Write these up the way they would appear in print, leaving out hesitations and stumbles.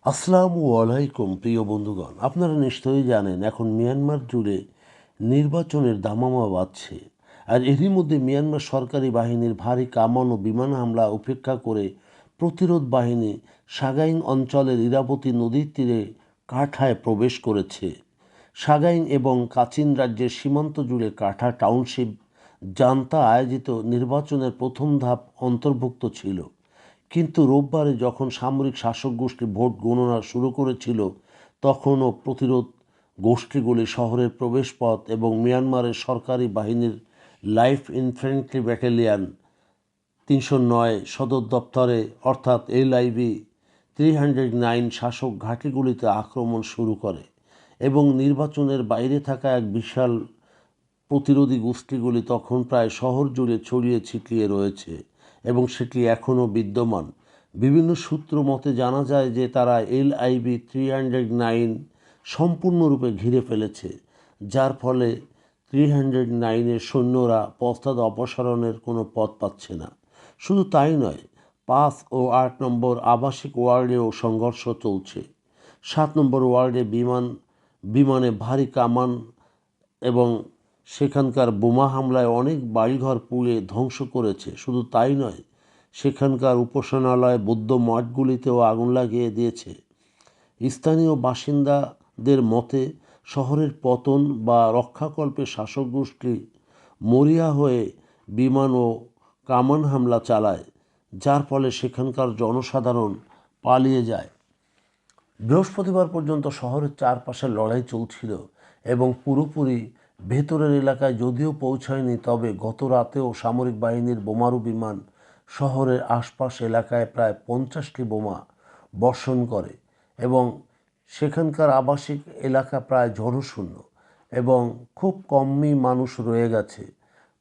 আসসালামু আলাইকুম প্রিয় বন্ধুগণ, আপনারা নিশ্চয়ই জানেন এখন মিয়ানমার জুড়ে নির্বাচনের দামামা বাজছে। আর এরই মধ্যে মিয়ানমার সরকারি বাহিনীর ভারী কামান ও বিমান হামলা উপেক্ষা করে প্রতিরোধ বাহিনী সাগাইং অঞ্চলের ইরাবতী নদীর তীরে কাঠায় প্রবেশ করেছে। সাগাইং এবং কাচিন রাজ্যের সীমান্ত জুড়ে কাঠা টাউনশিপ জান্তা আয়োজিত নির্বাচনের প্রথম ধাপ অন্তর্ভুক্ত ছিল, কিন্তু রোববারে যখন সামরিক শাসক গোষ্ঠী ভোট গণনা শুরু করেছিল তখনও প্রতিরোধ গোষ্ঠীগুলি শহরের প্রবেশপথ এবং মিয়ানমারের সরকারি বাহিনীর লাইফ ইনফ্যান্ট্রি ব্যাটালিয়ন ৩০৯ সদর দপ্তরে অর্থাৎ LIB 309 শাসক ঘাঁটিগুলিতে আক্রমণ শুরু করে এবং নির্বাচনের বাইরে থাকা এক বিশাল প্রতিরোধী গোষ্ঠীগুলি তখন প্রায় শহর জুড়ে ছড়িয়ে ছিটিয়ে রয়েছে এবং সেটি এখনও বিদ্যমান। বিভিন্ন সূত্র মতে জানা যায় যে তারা LIB 309 সম্পূর্ণরূপে ঘিরে ফেলেছে, যার ফলে 309-এর সৈন্যরা পথ অপসারণের কোনো পথ পাচ্ছে না। শুধু তাই নয়, 5 ও 8 নম্বর আবাসিক ওয়ার্ডেও সংঘর্ষ চলছে। 7 নম্বর ওয়ার্ডে বিমানে ভারী কামান এবং সেখানকার বোমা হামলায় অনেক বাড়িঘর পুড়ে ধ্বংস করেছে। শুধু তাই নয়, সেখানকার উপাসনালয়, বৌদ্ধ মঠগুলিতেও আগুন লাগিয়ে দিয়েছে। স্থানীয় বাসিন্দাদের মতে শহরের পতন বা রক্ষাকল্পে শাসক গোষ্ঠী মরিয়া হয়ে বিমান ও কামান হামলা চালায়, যার ফলে সেখানকার জনসাধারণ পালিয়ে যায়। বৃহস্পতিবার পর্যন্ত শহরের চারপাশে লড়াই চলছিল এবং পুরোপুরি ভেতরের এলাকায় যদিও পৌঁছায়নি, তবে গত রাতেও সামরিক বাহিনীর বোমারু বিমান শহরের আশপাশ এলাকায় প্রায় 50টি বোমা বর্ষণ করে এবং সেখানকার আবাসিক এলাকা প্রায় জনশূন্য এবং খুব কমই মানুষ রয়ে গেছে।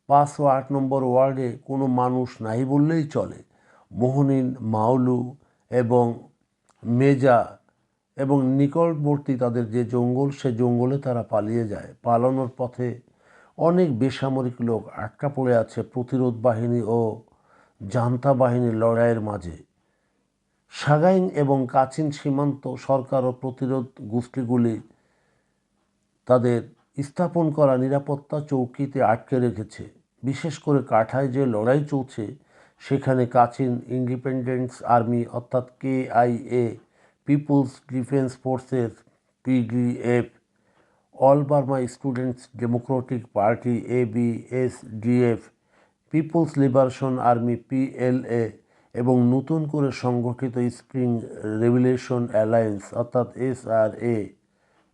5 ও 8 নম্বর ওয়ার্ডে কোনো মানুষ নাই বললেই চলে। মোহনিন, মাওলু এবং মেজা এবং নিকটবর্তী তাদের যে জঙ্গল, সে জঙ্গলে তারা পালিয়ে যায়। পালানোর পথে অনেক বেসামরিক লোক আটকা পড়ে আছে প্রতিরোধ বাহিনী ও জান্তা বাহিনীর লড়াইয়ের মাঝে। সাগাইং এবং কাচিন সীমান্ত সরকার ও প্রতিরোধ গোষ্ঠীগুলি তাদের স্থাপন করা নিরাপত্তা চৌকিতে আটকে রেখেছে। বিশেষ করে কাঠায় যে লড়াই চলছে সেখানে কাচিন ইন্ডিপেন্ডেন্স আর্মি অর্থাৎ KIA, people's defence forces PDF, all Burma students democratic party ABSDF, people's liberation army PLA এবং নতুন করে সংগঠিত স্প্রিং রেভলিউশন অ্যালায়েন্স অর্থাৎ SRA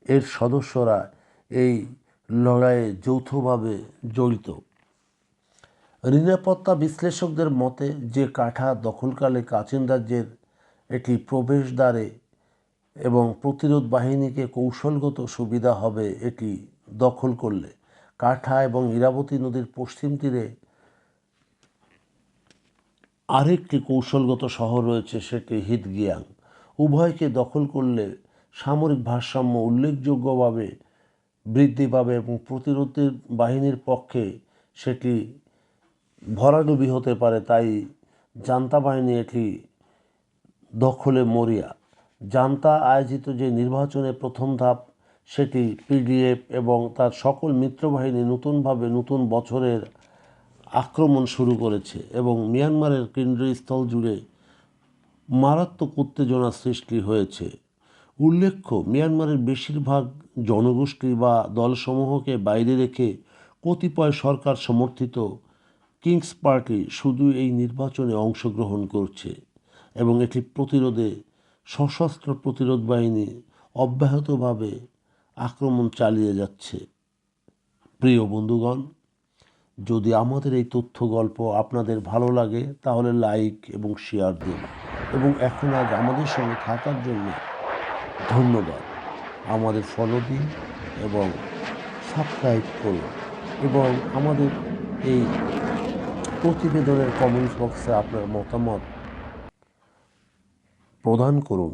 এর সদস্যরা এই লড়াইয়ে যৌথভাবে জড়িত। নিরাপত্তা বিশ্লেষকদের মতে যে কাঠা দখলকালে কাচিন রাজ্যের এটি প্রবেশদ্বারে এবং প্রতিরোধ বাহিনীকে কৌশলগত সুবিধা হবে এটি দখল করলে। কাঠা এবং ইরাবতী নদীর পশ্চিম তীরে আরেকটি কৌশলগত শহর রয়েছে, সেটি হিতগিয়াং। উভয়কে দখল করলে সামরিক ভারসাম্য উল্লেখযোগ্যভাবে বৃদ্ধি পাবে এবং প্রতিরোধের বাহিনীর পক্ষে সেটি ভরাডুবি হতে পারে। তাই জান্তা বাহিনী এটি দখলে মরিয়া। জান্তা আয়োজিত যে নির্বাচনের প্রথম ধাপ সেটি PDF এবং তার সকল মিত্রবাহিনী নতুন বছরের আক্রমণ শুরু করেছে এবং মিয়ানমারের কেন্দ্রস্থল জুড়ে মারাত্মক উত্তেজনা সৃষ্টি হয়েছে। উল্লেখ্য, মিয়ানমারের বেশিরভাগ জনগোষ্ঠী বা দলসমূহকে বাইরে রেখে কতিপয় সরকার সমর্থিত কিংস পার্টি শুধু এই নির্বাচনে অংশগ্রহণ করছে এবং এটি প্রতিরোধে সশস্ত্র প্রতিরোধ বাহিনী অব্যাহতভাবে আক্রমণ চালিয়ে যাচ্ছে। প্রিয় বন্ধুগণ, যদি আমাদের এই তথ্য গল্প আপনাদের ভালো লাগে তাহলে লাইক এবং শেয়ার দিন এবং এখন আজ আমাদের সঙ্গে থাকার জন্য ধন্যবাদ। আমাদের ফলো দিন এবং সাবস্ক্রাইব করুন এবং আমাদের এই প্রতিবেদনের কমেন্টস বক্সে আপনার মতামত প্রদান করুন।